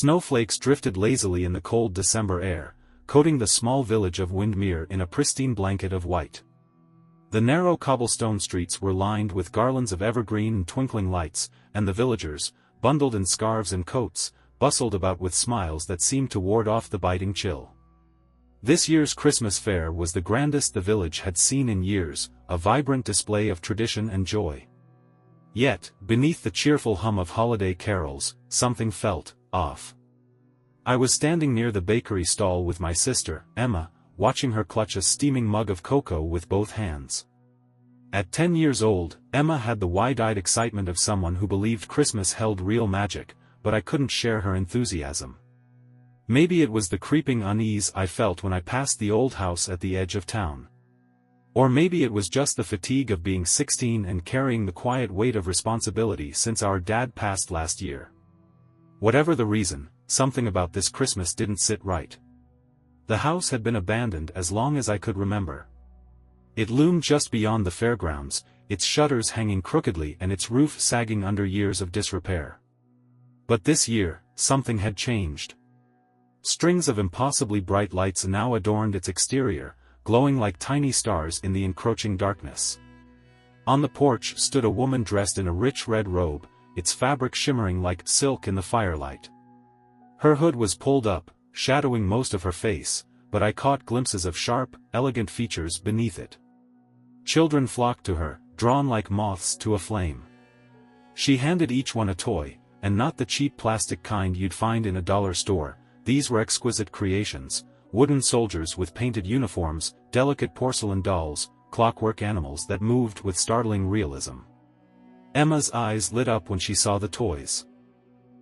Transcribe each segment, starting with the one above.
Snowflakes drifted lazily in the cold December air, coating the small village of Windmere in a pristine blanket of white. The narrow cobblestone streets were lined with garlands of evergreen and twinkling lights, and the villagers, bundled in scarves and coats, bustled about with smiles that seemed to ward off the biting chill. This year's Christmas fair was the grandest the village had seen in years, a vibrant display of tradition and joy. Yet, beneath the cheerful hum of holiday carols, something felt off. I was standing near the bakery stall with my sister, Emma, watching her clutch a steaming mug of cocoa with both hands. At 10 years old, Emma had the wide-eyed excitement of someone who believed Christmas held real magic, but I couldn't share her enthusiasm. Maybe it was the creeping unease I felt when I passed the old house at the edge of town. Or maybe it was just the fatigue of being 16 and carrying the quiet weight of responsibility since our dad passed last year. Whatever the reason, something about this Christmas didn't sit right. The house had been abandoned as long as I could remember. It loomed just beyond the fairgrounds, its shutters hanging crookedly and its roof sagging under years of disrepair. But this year, something had changed. Strings of impossibly bright lights now adorned its exterior, glowing like tiny stars in the encroaching darkness. On the porch stood a woman dressed in a rich red robe, its fabric shimmering like silk in the firelight. Her hood was pulled up, shadowing most of her face, but I caught glimpses of sharp, elegant features beneath it. Children flocked to her, drawn like moths to a flame. She handed each one a toy, and not the cheap plastic kind you'd find in a dollar store. These were exquisite creations, wooden soldiers with painted uniforms, delicate porcelain dolls, clockwork animals that moved with startling realism. Emma's eyes lit up when she saw the toys.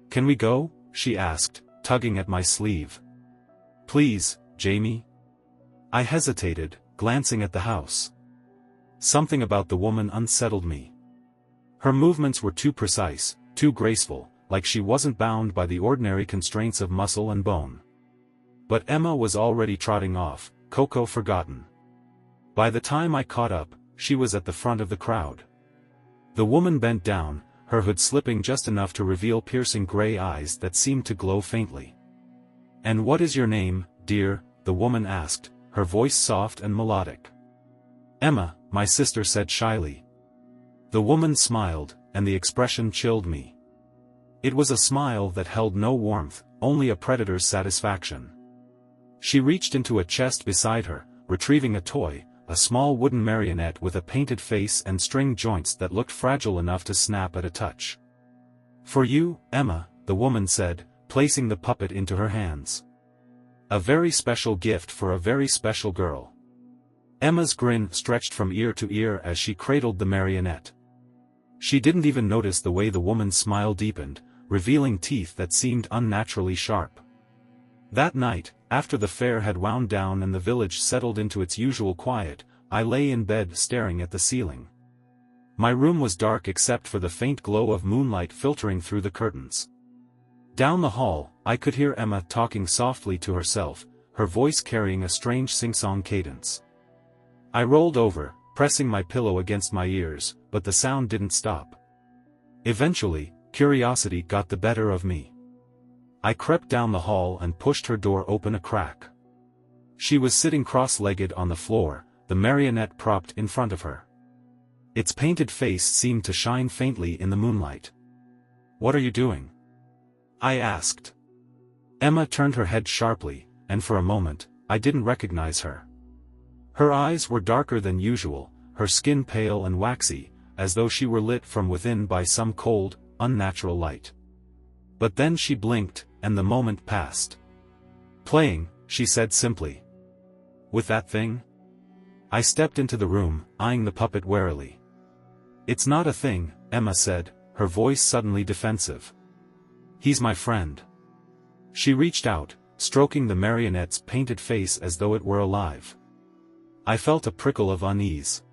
"Can we go?" she asked, tugging at my sleeve. "Please, Jamie." I hesitated, glancing at the house. Something about the woman unsettled me. Her movements were too precise, too graceful, like she wasn't bound by the ordinary constraints of muscle and bone. But Emma was already trotting off, Coco forgotten. By the time I caught up, she was at the front of the crowd. The woman bent down, her hood slipping just enough to reveal piercing gray eyes that seemed to glow faintly. "And what is your name, dear?" the woman asked, her voice soft and melodic. "Emma," my sister said shyly. The woman smiled, and the expression chilled me. It was a smile that held no warmth, only a predator's satisfaction. She reached into a chest beside her, retrieving a toy, a small wooden marionette with a painted face and string joints that looked fragile enough to snap at a touch. "For you, Emma," the woman said, placing the puppet into her hands. "A very special gift for a very special girl." Emma's grin stretched from ear to ear as she cradled the marionette. She didn't even notice the way the woman's smile deepened, revealing teeth that seemed unnaturally sharp. That night, after the fair had wound down and the village settled into its usual quiet, I lay in bed staring at the ceiling. My room was dark except for the faint glow of moonlight filtering through the curtains. Down the hall, I could hear Emma talking softly to herself, her voice carrying a strange sing-song cadence. I rolled over, pressing my pillow against my ears, but the sound didn't stop. Eventually, curiosity got the better of me. I crept down the hall and pushed her door open a crack. She was sitting cross-legged on the floor, the marionette propped in front of her. Its painted face seemed to shine faintly in the moonlight. "What are you doing?" I asked. Emma turned her head sharply, and for a moment, I didn't recognize her. Her eyes were darker than usual, her skin pale and waxy, as though she were lit from within by some cold, unnatural light. But then she blinked, and the moment passed. "Playing," she said simply. "With that thing?" I stepped into the room, eyeing the puppet warily. "It's not a thing," Emma said, her voice suddenly defensive. "He's my friend." She reached out, stroking the marionette's painted face as though it were alive. I felt a prickle of unease.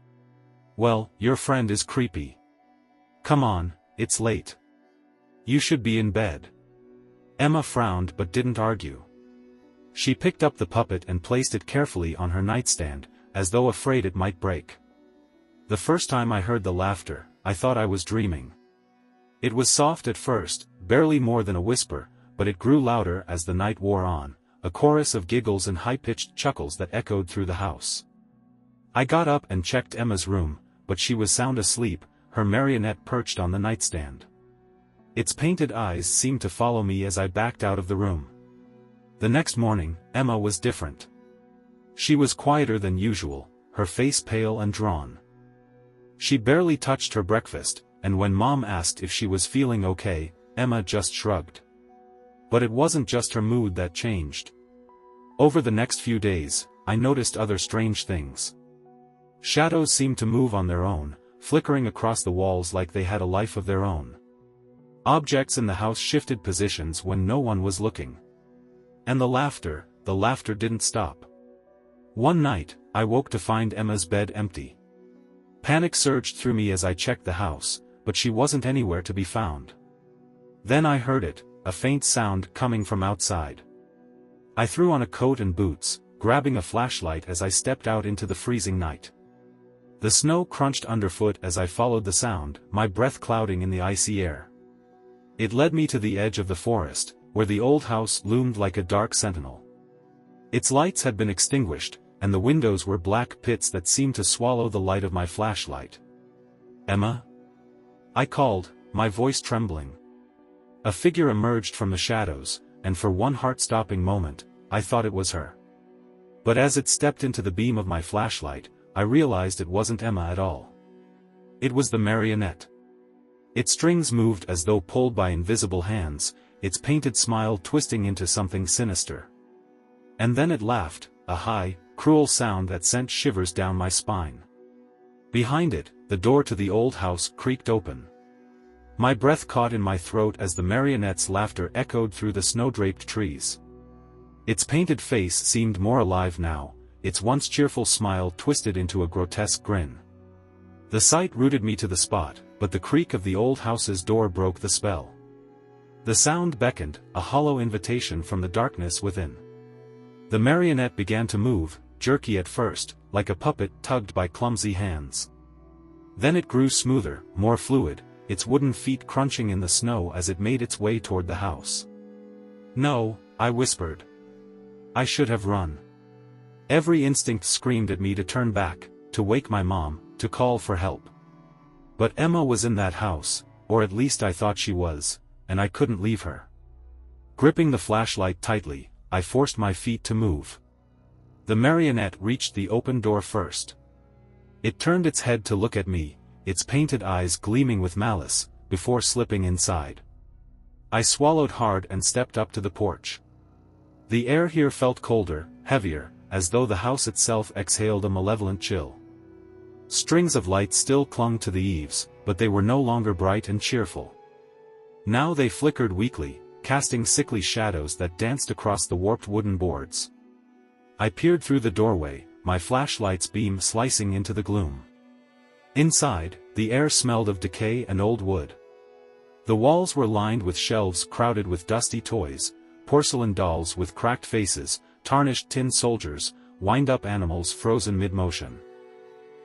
"Well, your friend is creepy. Come on, it's late. You should be in bed." Emma frowned but didn't argue. She picked up the puppet and placed it carefully on her nightstand, as though afraid it might break. The first time I heard the laughter, I thought I was dreaming. It was soft at first, barely more than a whisper, but it grew louder as the night wore on, a chorus of giggles and high-pitched chuckles that echoed through the house. I got up and checked Emma's room, but she was sound asleep, her marionette perched on the nightstand. Its painted eyes seemed to follow me as I backed out of the room. The next morning, Emma was different. She was quieter than usual, her face pale and drawn. She barely touched her breakfast, and when Mom asked if she was feeling okay, Emma just shrugged. But it wasn't just her mood that changed. Over the next few days, I noticed other strange things. Shadows seemed to move on their own, flickering across the walls like they had a life of their own. Objects in the house shifted positions when no one was looking. And the laughter didn't stop. One night, I woke to find Emma's bed empty. Panic surged through me as I checked the house, but she wasn't anywhere to be found. Then I heard it, a faint sound coming from outside. I threw on a coat and boots, grabbing a flashlight as I stepped out into the freezing night. The snow crunched underfoot as I followed the sound, my breath clouding in the icy air. It led me to the edge of the forest, where the old house loomed like a dark sentinel. Its lights had been extinguished, and the windows were black pits that seemed to swallow the light of my flashlight. "Emma?" I called, my voice trembling. A figure emerged from the shadows, and for one heart-stopping moment, I thought it was her. But as it stepped into the beam of my flashlight, I realized it wasn't Emma at all. It was the marionette. Its strings moved as though pulled by invisible hands, its painted smile twisting into something sinister. And then it laughed, a high, cruel sound that sent shivers down my spine. Behind it, the door to the old house creaked open. My breath caught in my throat as the marionette's laughter echoed through the snow-draped trees. Its painted face seemed more alive now, its once cheerful smile twisted into a grotesque grin. The sight rooted me to the spot, but the creak of the old house's door broke the spell. The sound beckoned, a hollow invitation from the darkness within. The marionette began to move, jerky at first, like a puppet tugged by clumsy hands. Then it grew smoother, more fluid, its wooden feet crunching in the snow as it made its way toward the house. "No," I whispered. I should have run. Every instinct screamed at me to turn back, to wake my mom, to call for help. But Emma was in that house, or at least I thought she was, and I couldn't leave her. Gripping the flashlight tightly, I forced my feet to move. The marionette reached the open door first. It turned its head to look at me, its painted eyes gleaming with malice, before slipping inside. I swallowed hard and stepped up to the porch. The air here felt colder, heavier, as though the house itself exhaled a malevolent chill. Strings of light still clung to the eaves, but they were no longer bright and cheerful. Now they flickered weakly, casting sickly shadows that danced across the warped wooden boards. I peered through the doorway, my flashlight's beam slicing into the gloom. Inside, the air smelled of decay and old wood. The walls were lined with shelves crowded with dusty toys, porcelain dolls with cracked faces, tarnished tin soldiers, wind-up animals frozen mid-motion.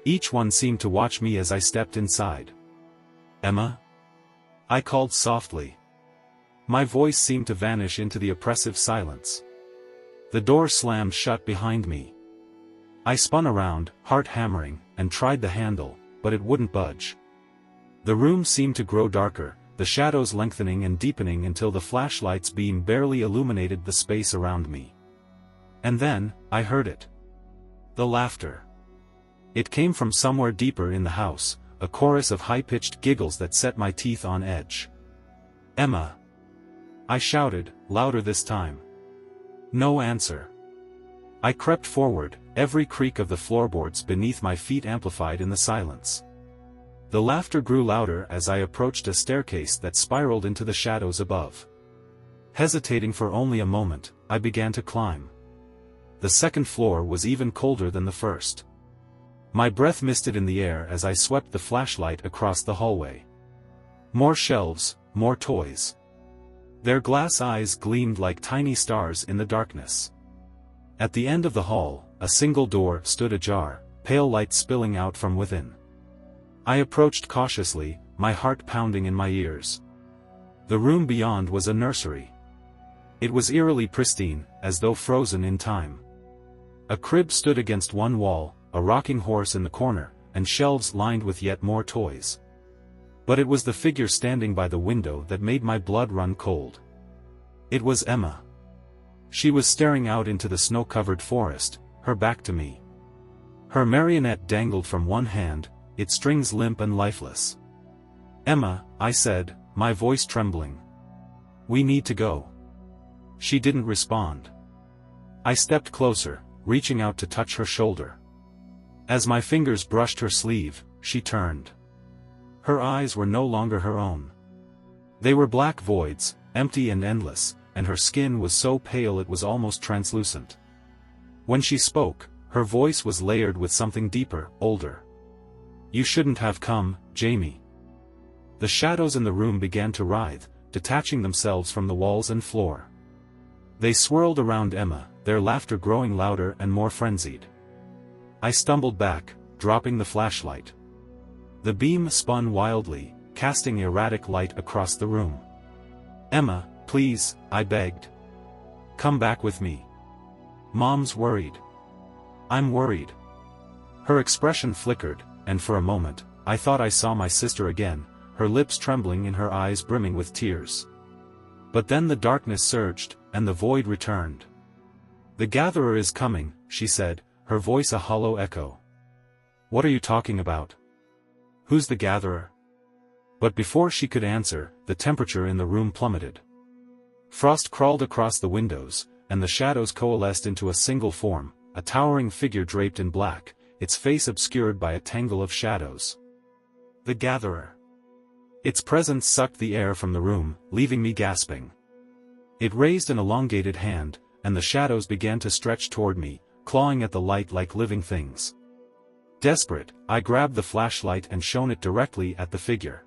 Each one seemed to watch me as I stepped inside. "Emma?" I called softly. My voice seemed to vanish into the oppressive silence. The door slammed shut behind me. I spun around, heart hammering, and tried the handle, but it wouldn't budge. The room seemed to grow darker, the shadows lengthening and deepening until the flashlight's beam barely illuminated the space around me. And then, I heard it. The laughter. It came from somewhere deeper in the house, a chorus of high-pitched giggles that set my teeth on edge. "Emma!" I shouted, louder this time. No answer. I crept forward, every creak of the floorboards beneath my feet amplified in the silence. The laughter grew louder as I approached a staircase that spiraled into the shadows above. Hesitating for only a moment, I began to climb. The second floor was even colder than the first. My breath misted in the air as I swept the flashlight across the hallway. More shelves, more toys. Their glass eyes gleamed like tiny stars in the darkness. At the end of the hall, a single door stood ajar, pale light spilling out from within. I approached cautiously, my heart pounding in my ears. The room beyond was a nursery. It was eerily pristine, as though frozen in time. A crib stood against one wall, a rocking horse in the corner, and shelves lined with yet more toys. But it was the figure standing by the window that made my blood run cold. It was Emma. She was staring out into the snow-covered forest, her back to me. Her marionette dangled from one hand, its strings limp and lifeless. "Emma," I said, my voice trembling. "We need to go." She didn't respond. I stepped closer, reaching out to touch her shoulder. As my fingers brushed her sleeve, she turned. Her eyes were no longer her own. They were black voids, empty and endless, and her skin was so pale it was almost translucent. When she spoke, her voice was layered with something deeper, older. "You shouldn't have come, Jamie." The shadows in the room began to writhe, detaching themselves from the walls and floor. They swirled around Emma, their laughter growing louder and more frenzied. I stumbled back, dropping the flashlight. The beam spun wildly, casting erratic light across the room. "Emma, please," I begged. "Come back with me. Mom's worried." "I'm worried." Her expression flickered, and for a moment, I thought I saw my sister again, her lips trembling and her eyes brimming with tears. But then the darkness surged, and the void returned. "The gatherer is coming," she said, her voice a hollow echo. "What are you talking about? Who's the gatherer?" But before she could answer, the temperature in the room plummeted. Frost crawled across the windows, and the shadows coalesced into a single form, a towering figure draped in black, its face obscured by a tangle of shadows. The gatherer. Its presence sucked the air from the room, leaving me gasping. It raised an elongated hand, and the shadows began to stretch toward me, clawing at the light like living things. Desperate, I grabbed the flashlight and shone it directly at the figure.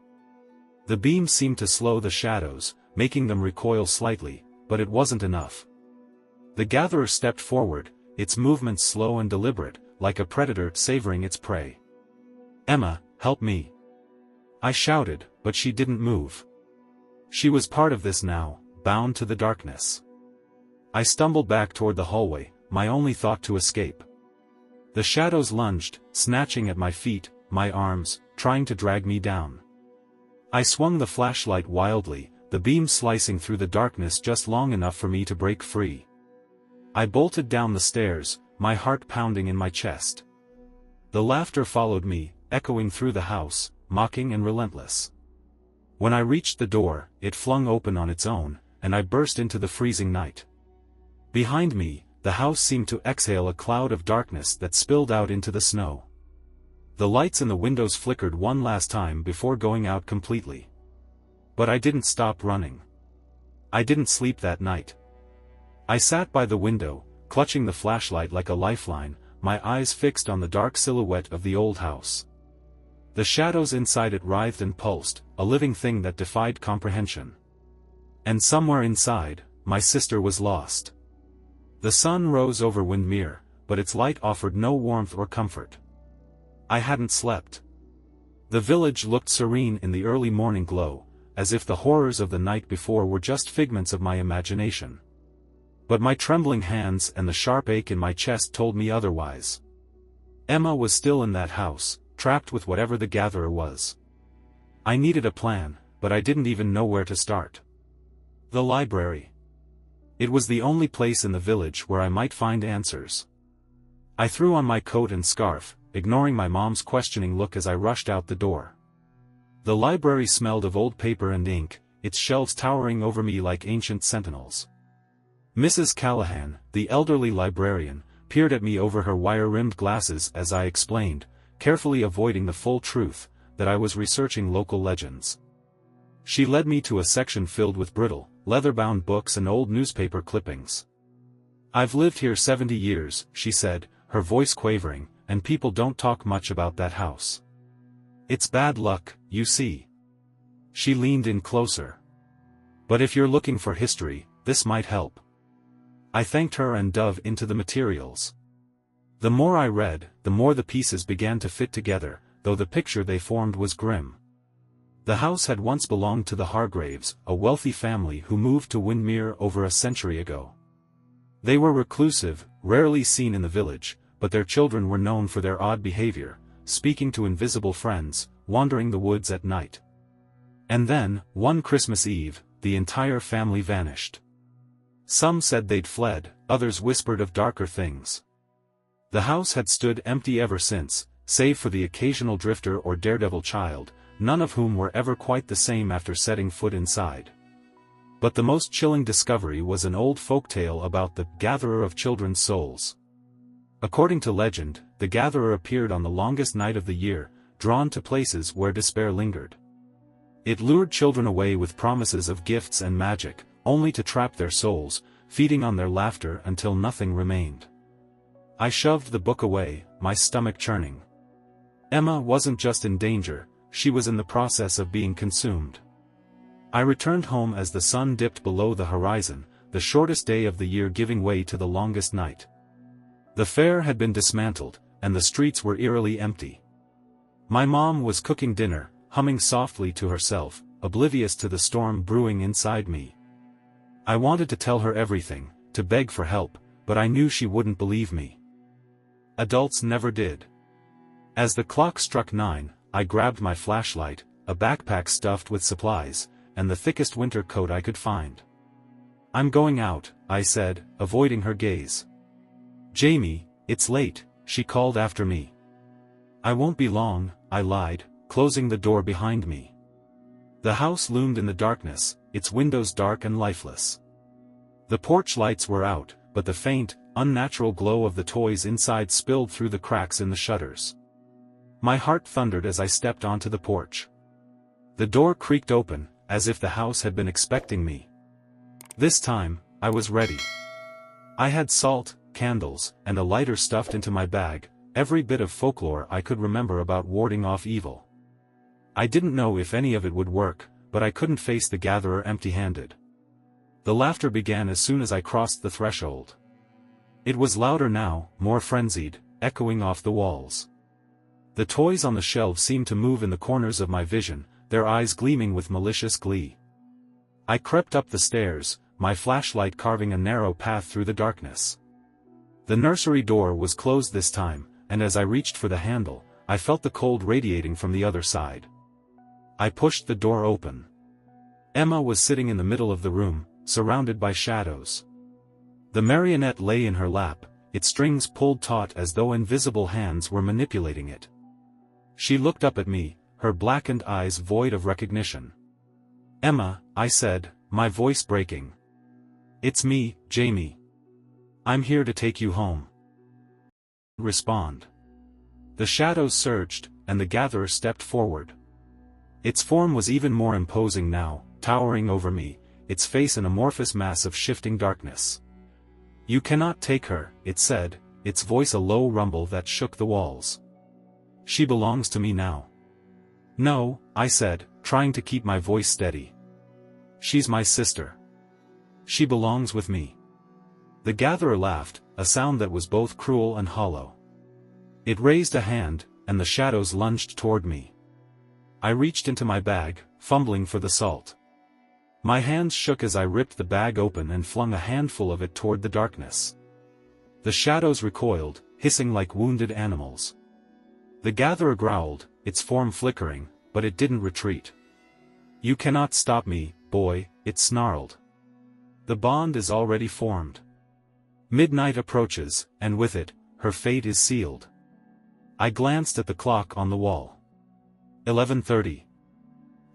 The beam seemed to slow the shadows, making them recoil slightly, but it wasn't enough. The gatherer stepped forward, its movements slow and deliberate, like a predator savoring its prey. "Emma, help me!" I shouted, but she didn't move. She was part of this now, bound to the darkness. I stumbled back toward the hallway, my only thought to escape. The shadows lunged, snatching at my feet, my arms, trying to drag me down. I swung the flashlight wildly, the beam slicing through the darkness just long enough for me to break free. I bolted down the stairs, my heart pounding in my chest. The laughter followed me, echoing through the house, mocking and relentless. When I reached the door, it flung open on its own, and I burst into the freezing night. Behind me, the house seemed to exhale a cloud of darkness that spilled out into the snow. The lights in the windows flickered one last time before going out completely. But I didn't stop running. I didn't sleep that night. I sat by the window, clutching the flashlight like a lifeline, my eyes fixed on the dark silhouette of the old house. The shadows inside it writhed and pulsed, a living thing that defied comprehension. And somewhere inside, my sister was lost. The sun rose over Windmere, but its light offered no warmth or comfort. I hadn't slept. The village looked serene in the early morning glow, as if the horrors of the night before were just figments of my imagination. But my trembling hands and the sharp ache in my chest told me otherwise. Emma was still in that house, trapped with whatever the gatherer was. I needed a plan, but I didn't even know where to start. The library. It was the only place in the village where I might find answers. I threw on my coat and scarf, ignoring my mom's questioning look as I rushed out the door. The library smelled of old paper and ink, its shelves towering over me like ancient sentinels. Mrs. Callahan, the elderly librarian, peered at me over her wire-rimmed glasses as I explained, carefully avoiding the full truth, that I was researching local legends. She led me to a section filled with brittle, leather-bound books and old newspaper clippings. "I've lived here 70 years, she said, her voice quavering, "and people don't talk much about that house. It's bad luck, you see." She leaned in closer. "But if you're looking for history, this might help." I thanked her and dove into the materials. The more I read, the more the pieces began to fit together, though the picture they formed was grim. The house had once belonged to the Hargraves, a wealthy family who moved to Windmere over a century ago. They were reclusive, rarely seen in the village, but their children were known for their odd behavior, speaking to invisible friends, wandering the woods at night. And then, one Christmas Eve, the entire family vanished. Some said they'd fled, others whispered of darker things. The house had stood empty ever since, save for the occasional drifter or daredevil child, none of whom were ever quite the same after setting foot inside. But the most chilling discovery was an old folktale about the gatherer of children's souls. According to legend, the gatherer appeared on the longest night of the year, drawn to places where despair lingered. It lured children away with promises of gifts and magic, only to trap their souls, feeding on their laughter until nothing remained. I shoved the book away, my stomach churning. Emma wasn't just in danger, she was in the process of being consumed. I returned home as the sun dipped below the horizon, the shortest day of the year giving way to the longest night. The fair had been dismantled, and the streets were eerily empty. My mom was cooking dinner, humming softly to herself, oblivious to the storm brewing inside me. I wanted to tell her everything, to beg for help, but I knew she wouldn't believe me. Adults never did. As the clock struck 9, I grabbed my flashlight, a backpack stuffed with supplies, and the thickest winter coat I could find. "I'm going out," I said, avoiding her gaze. "Jamie, it's late," she called after me. "I won't be long," I lied, closing the door behind me. The house loomed in the darkness, its windows dark and lifeless. The porch lights were out, but the faint, unnatural glow of the toys inside spilled through the cracks in the shutters. My heart thundered as I stepped onto the porch. The door creaked open, as if the house had been expecting me. This time, I was ready. I had salt, candles, and a lighter stuffed into my bag, every bit of folklore I could remember about warding off evil. I didn't know if any of it would work, but I couldn't face the gatherer empty-handed. The laughter began as soon as I crossed the threshold. It was louder now, more frenzied, echoing off the walls. The toys on the shelves seemed to move in the corners of my vision, their eyes gleaming with malicious glee. I crept up the stairs, my flashlight carving a narrow path through the darkness. The nursery door was closed this time, and as I reached for the handle, I felt the cold radiating from the other side. I pushed the door open. Emma was sitting in the middle of the room, surrounded by shadows. The marionette lay in her lap, its strings pulled taut as though invisible hands were manipulating it. She looked up at me, her blackened eyes void of recognition. "Emma," I said, my voice breaking. "It's me, Jamie. I'm here to take you home." Respond. The shadows surged, and the gatherer stepped forward. Its form was even more imposing now, towering over me, its face an amorphous mass of shifting darkness. "You cannot take her," it said, its voice a low rumble that shook the walls. "She belongs to me now." "No," I said, trying to keep my voice steady. "She's my sister. She belongs with me." The gatherer laughed, a sound that was both cruel and hollow. It raised a hand, and the shadows lunged toward me. I reached into my bag, fumbling for the salt. My hands shook as I ripped the bag open and flung a handful of it toward the darkness. The shadows recoiled, hissing like wounded animals. The gatherer growled, its form flickering, but it didn't retreat. "You cannot stop me, boy," it snarled. "The bond is already formed. Midnight approaches, and with it, her fate is sealed." I glanced at the clock on the wall. 11:30.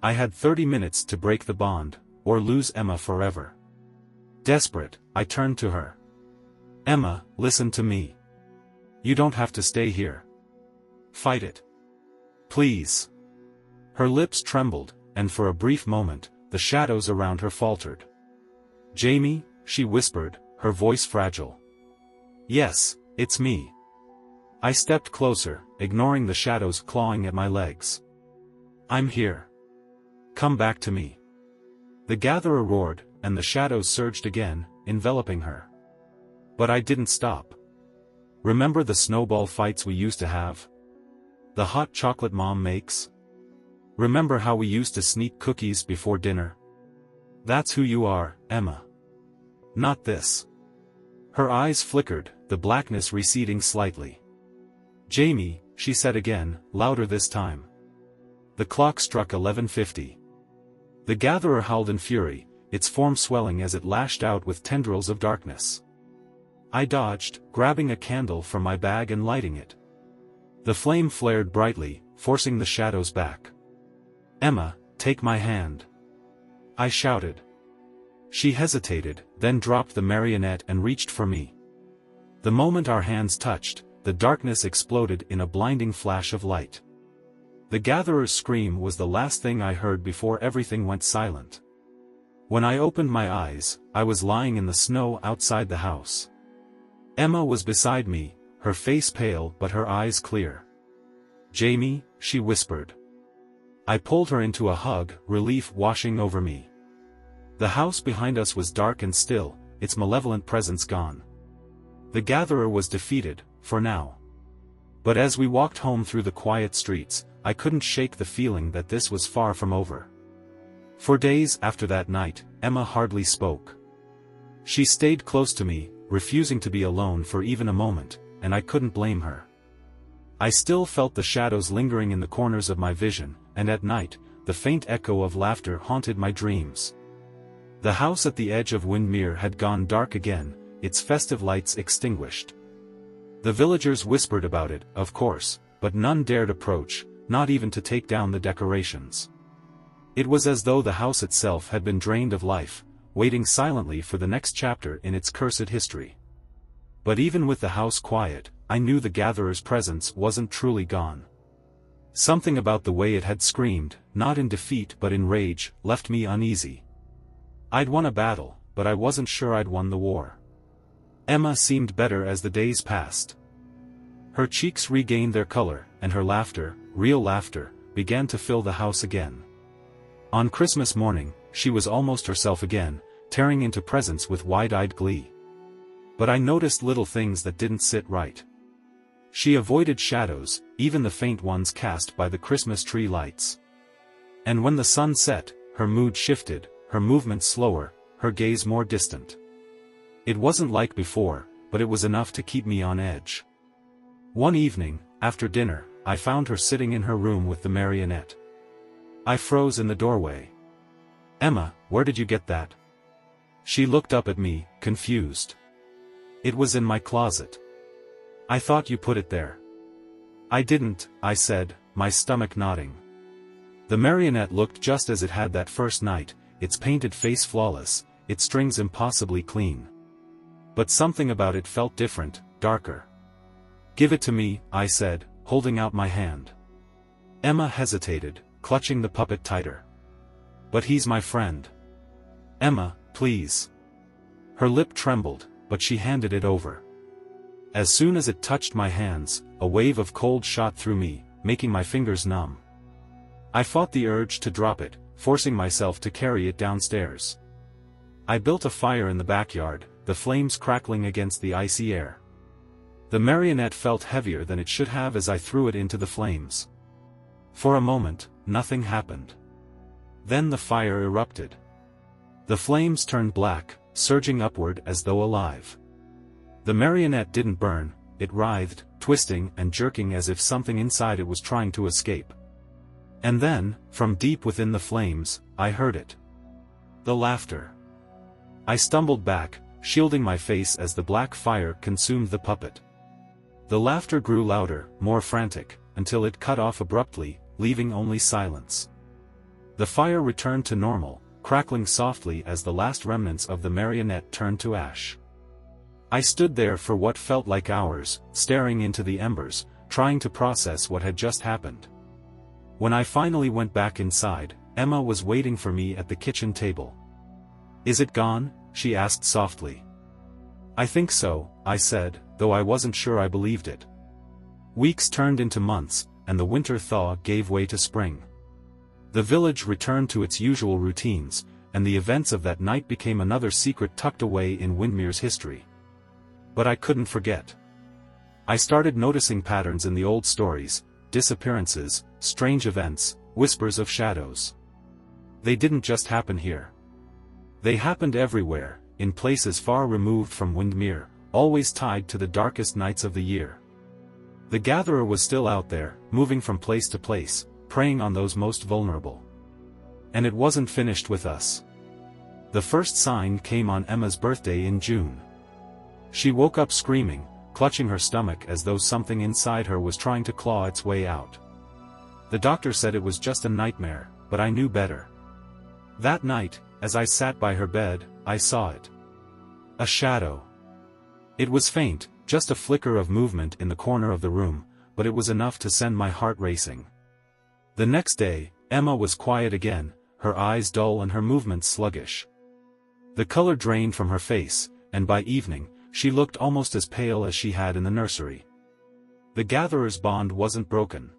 I had 30 minutes to break the bond, or lose Emma forever. Desperate, I turned to her. "Emma, listen to me. You don't have to stay here. Fight it. Please." Her lips trembled, and for a brief moment, the shadows around her faltered. "Jamie," she whispered, her voice fragile. "Yes, it's me." I stepped closer, ignoring the shadows clawing at my legs. "I'm here. Come back to me." The gatherer roared, and the shadows surged again, enveloping her. But I didn't stop. "Remember the snowball fights we used to have? The hot chocolate Mom makes? Remember how we used to sneak cookies before dinner? That's who you are, Emma. Not this. Her eyes flickered, the blackness receding slightly. Jamie, she said again, louder this time. The clock struck 11:50. The gatherer howled in fury, its form swelling as it lashed out with tendrils of darkness. I dodged, grabbing a candle from my bag and lighting it. The flame flared brightly, forcing the shadows back. Emma, take my hand. I shouted. She hesitated, then dropped the marionette and reached for me. The moment our hands touched, the darkness exploded in a blinding flash of light. The gatherer's scream was the last thing I heard before everything went silent. When I opened my eyes, I was lying in the snow outside the house. Emma was beside me, her face pale but her eyes clear. Jamie, she whispered. I pulled her into a hug, relief washing over me. The house behind us was dark and still, its malevolent presence gone. The gatherer was defeated, for now. But as we walked home through the quiet streets, I couldn't shake the feeling that this was far from over. For days after that night, Emma hardly spoke. She stayed close to me, refusing to be alone for even a moment, and I couldn't blame her. I still felt the shadows lingering in the corners of my vision, and at night, the faint echo of laughter haunted my dreams. The house at the edge of Windmere had gone dark again, its festive lights extinguished. The villagers whispered about it, of course, but none dared approach, not even to take down the decorations. It was as though the house itself had been drained of life, waiting silently for the next chapter in its cursed history. But even with the house quiet, I knew the gatherer's presence wasn't truly gone. Something about the way it had screamed, not in defeat but in rage, left me uneasy. I'd won a battle, but I wasn't sure I'd won the war. Emma seemed better as the days passed. Her cheeks regained their color, and her laughter, real laughter, began to fill the house again. On Christmas morning, she was almost herself again, tearing into presents with wide-eyed glee. But I noticed little things that didn't sit right. She avoided shadows, even the faint ones cast by the Christmas tree lights. And when the sun set, her mood shifted, her movement slower, her gaze more distant. It wasn't like before, but it was enough to keep me on edge. One evening, after dinner, I found her sitting in her room with the marionette. I froze in the doorway. Emma, where did you get that? She looked up at me, confused. It was in my closet. I thought you put it there. I didn't, I said, my stomach nodding. The marionette looked just as it had that first night, its painted face flawless, its strings impossibly clean. But something about it felt different, darker. Give it to me, I said, holding out my hand. Emma hesitated, clutching the puppet tighter. But he's my friend. Emma, please. Her lip trembled, but she handed it over. As soon as it touched my hands, a wave of cold shot through me, making my fingers numb. I fought the urge to drop it, forcing myself to carry it downstairs. I built a fire in the backyard, the flames crackling against the icy air. The marionette felt heavier than it should have as I threw it into the flames. For a moment, nothing happened. Then the fire erupted. The flames turned black, surging upward as though alive. The marionette didn't burn, it writhed, twisting and jerking as if something inside it was trying to escape. And then, from deep within the flames, I heard it. The laughter. I stumbled back, shielding my face as the black fire consumed the puppet. The laughter grew louder, more frantic, until it cut off abruptly, leaving only silence. The fire returned to normal, crackling softly as the last remnants of the marionette turned to ash. I stood there for what felt like hours, staring into the embers, trying to process what had just happened. When I finally went back inside, Emma was waiting for me at the kitchen table. "Is it gone?" she asked softly. "I think so," I said, though I wasn't sure I believed it. Weeks turned into months, and the winter thaw gave way to spring. The village returned to its usual routines, and the events of that night became another secret tucked away in Windmere's history. But I couldn't forget. I started noticing patterns in the old stories, disappearances, strange events, whispers of shadows. They didn't just happen here. They happened everywhere, in places far removed from Windmere, always tied to the darkest nights of the year. The Gatherer was still out there, moving from place to place, preying on those most vulnerable. And it wasn't finished with us. The first sign came on Emma's birthday in June. She woke up screaming, clutching her stomach as though something inside her was trying to claw its way out. The doctor said it was just a nightmare, but I knew better. That night, as I sat by her bed, I saw it. A shadow. It was faint, just a flicker of movement in the corner of the room, but it was enough to send my heart racing. The next day, Emma was quiet again, her eyes dull and her movements sluggish. The color drained from her face, and by evening, she looked almost as pale as she had in the nursery. The Gatherer's bond wasn't broken.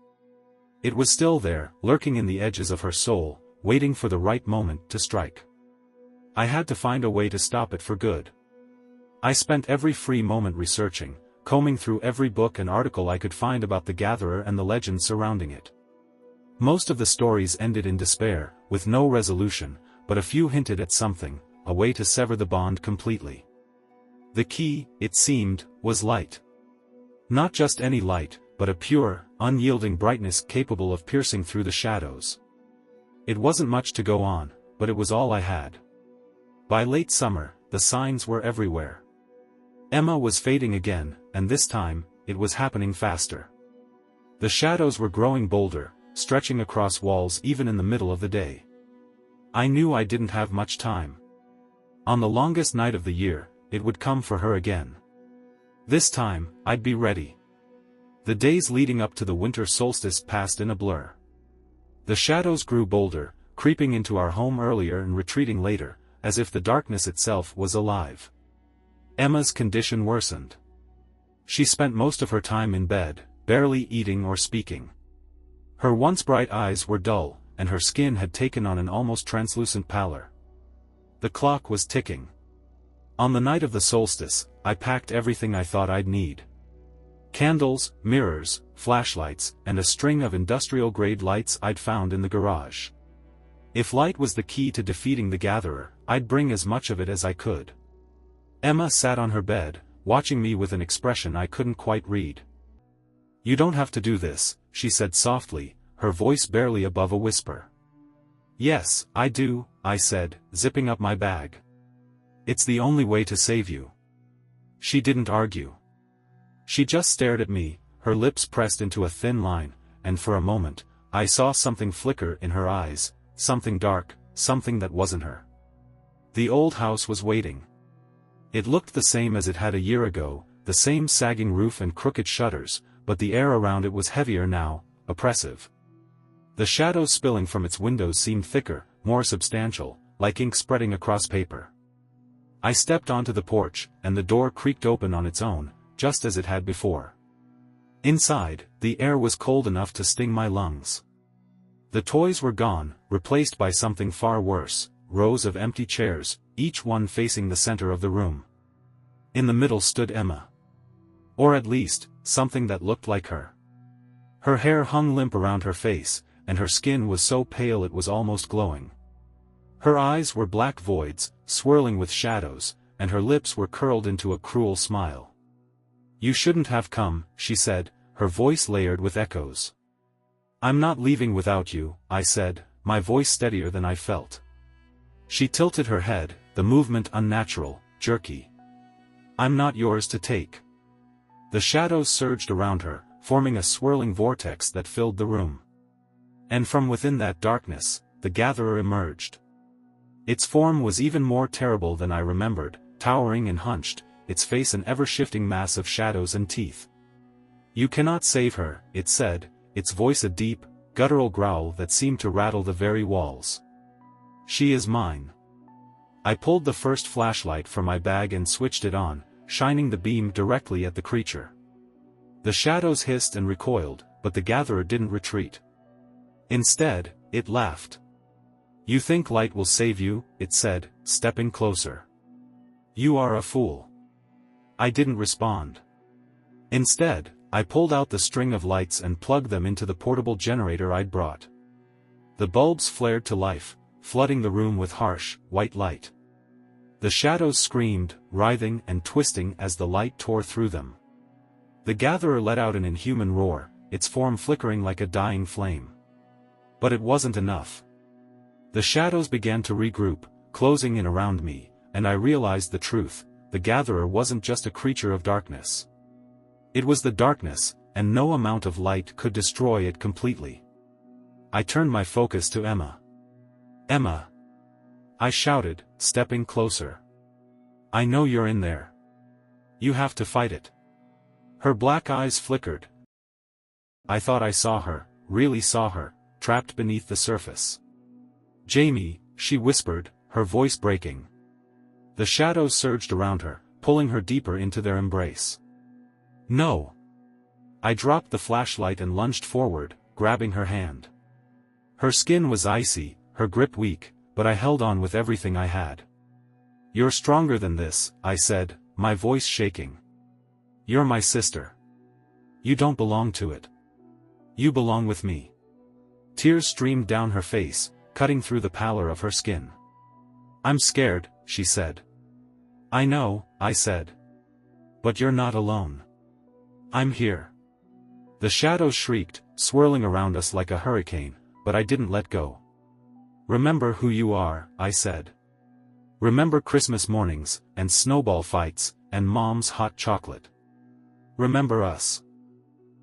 It was still there, lurking in the edges of her soul, waiting for the right moment to strike. I had to find a way to stop it for good. I spent every free moment researching, combing through every book and article I could find about the Gatherer and the legends surrounding it. Most of the stories ended in despair, with no resolution, but a few hinted at something, a way to sever the bond completely. The key, it seemed, was light. Not just any light, but a pure, unyielding brightness capable of piercing through the shadows. It wasn't much to go on, but it was all I had. By late summer, the signs were everywhere. Emma was fading again, and this time, it was happening faster. The shadows were growing bolder, stretching across walls even in the middle of the day. I knew I didn't have much time. On the longest night of the year, it would come for her again. This time, I'd be ready. The days leading up to the winter solstice passed in a blur. The shadows grew bolder, creeping into our home earlier and retreating later, as if the darkness itself was alive. Emma's condition worsened. She spent most of her time in bed, barely eating or speaking. Her once bright eyes were dull, and her skin had taken on an almost translucent pallor. The clock was ticking. On the night of the solstice, I packed everything I thought I'd need. Candles, mirrors, flashlights, and a string of industrial-grade lights I'd found in the garage. If light was the key to defeating the Gatherer, I'd bring as much of it as I could. Emma sat on her bed, watching me with an expression I couldn't quite read. "You don't have to do this," she said softly, her voice barely above a whisper. "Yes, I do," I said, zipping up my bag. "It's the only way to save you." She didn't argue. She just stared at me, her lips pressed into a thin line, and for a moment, I saw something flicker in her eyes, something dark, something that wasn't her. The old house was waiting. It looked the same as it had a year ago, the same sagging roof and crooked shutters, but the air around it was heavier now, oppressive. The shadows spilling from its windows seemed thicker, more substantial, like ink spreading across paper. I stepped onto the porch, and the door creaked open on its own, just as it had before. Inside, the air was cold enough to sting my lungs. The toys were gone, replaced by something far worse, rows of empty chairs, each one facing the center of the room. In the middle stood Emma. Or at least, something that looked like her. Her hair hung limp around her face, and her skin was so pale it was almost glowing. Her eyes were black voids, swirling with shadows, and her lips were curled into a cruel smile. "You shouldn't have come," she said, her voice layered with echoes. "I'm not leaving without you," I said, my voice steadier than I felt. She tilted her head, the movement unnatural, jerky. "I'm not yours to take." The shadows surged around her, forming a swirling vortex that filled the room. And from within that darkness, the Gatherer emerged. Its form was even more terrible than I remembered, towering and hunched, its face an ever-shifting mass of shadows and teeth. "You cannot save her," it said, its voice a deep, guttural growl that seemed to rattle the very walls. "She is mine." I pulled the first flashlight from my bag and switched it on, shining the beam directly at the creature. The shadows hissed and recoiled, but the Gatherer didn't retreat. Instead, it laughed. "You think light will save you," it said, stepping closer. "You are a fool." I didn't respond. Instead, I pulled out the string of lights and plugged them into the portable generator I'd brought. The bulbs flared to life, flooding the room with harsh, white light. The shadows screamed, writhing and twisting as the light tore through them. The gatherer let out an inhuman roar, its form flickering like a dying flame. But it wasn't enough. The shadows began to regroup, closing in around me, and I realized the truth: the gatherer wasn't just a creature of darkness. It was the darkness, and no amount of light could destroy it completely. I turned my focus to Emma. "Emma!" I shouted, stepping closer. "I know you're in there. You have to fight it." Her black eyes flickered. I thought I saw her, really saw her, trapped beneath the surface. "Jamie," she whispered, her voice breaking. The shadows surged around her, pulling her deeper into their embrace. "No!" I dropped the flashlight and lunged forward, grabbing her hand. Her skin was icy, her grip weak, but I held on with everything I had. "You're stronger than this," I said, my voice shaking. "You're my sister. You don't belong to it. You belong with me." Tears streamed down her face, cutting through the pallor of her skin. "I'm scared," she said. "I know," I said. "But you're not alone. I'm here." The shadows shrieked, swirling around us like a hurricane, but I didn't let go. "Remember who you are," I said. "Remember Christmas mornings, and snowball fights, and Mom's hot chocolate. Remember us."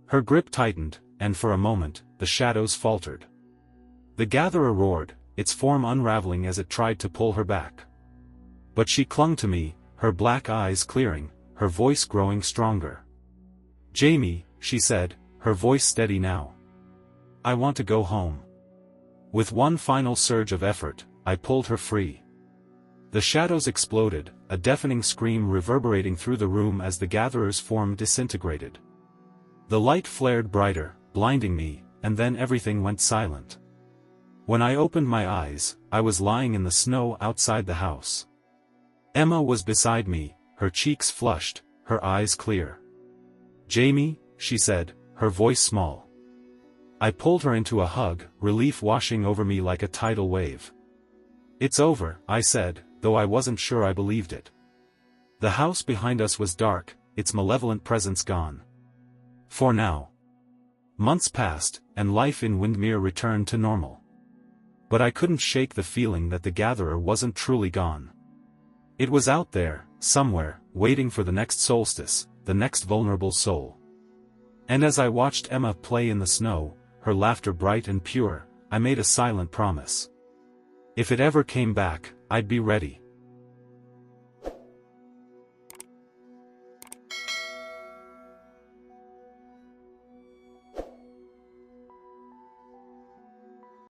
Her grip tightened, and for a moment, the shadows faltered. The gatherer roared, its form unraveling as it tried to pull her back. But she clung to me, her black eyes clearing, her voice growing stronger. "Jamie," she said, her voice steady now. "I want to go home." With one final surge of effort, I pulled her free. The shadows exploded, a deafening scream reverberating through the room as the gatherer's form disintegrated. The light flared brighter, blinding me, and then everything went silent. When I opened my eyes, I was lying in the snow outside the house. Emma was beside me, her cheeks flushed, her eyes clear. "Jamie," she said, her voice small. I pulled her into a hug, relief washing over me like a tidal wave. "It's over," I said, though I wasn't sure I believed it. The house behind us was dark, its malevolent presence gone. For now. Months passed, and life in Windmere returned to normal. But I couldn't shake the feeling that the gatherer wasn't truly gone. It was out there, somewhere, waiting for the next solstice, the next vulnerable soul. And as I watched Emma play in the snow, her laughter bright and pure, I made a silent promise. If it ever came back, I'd be ready.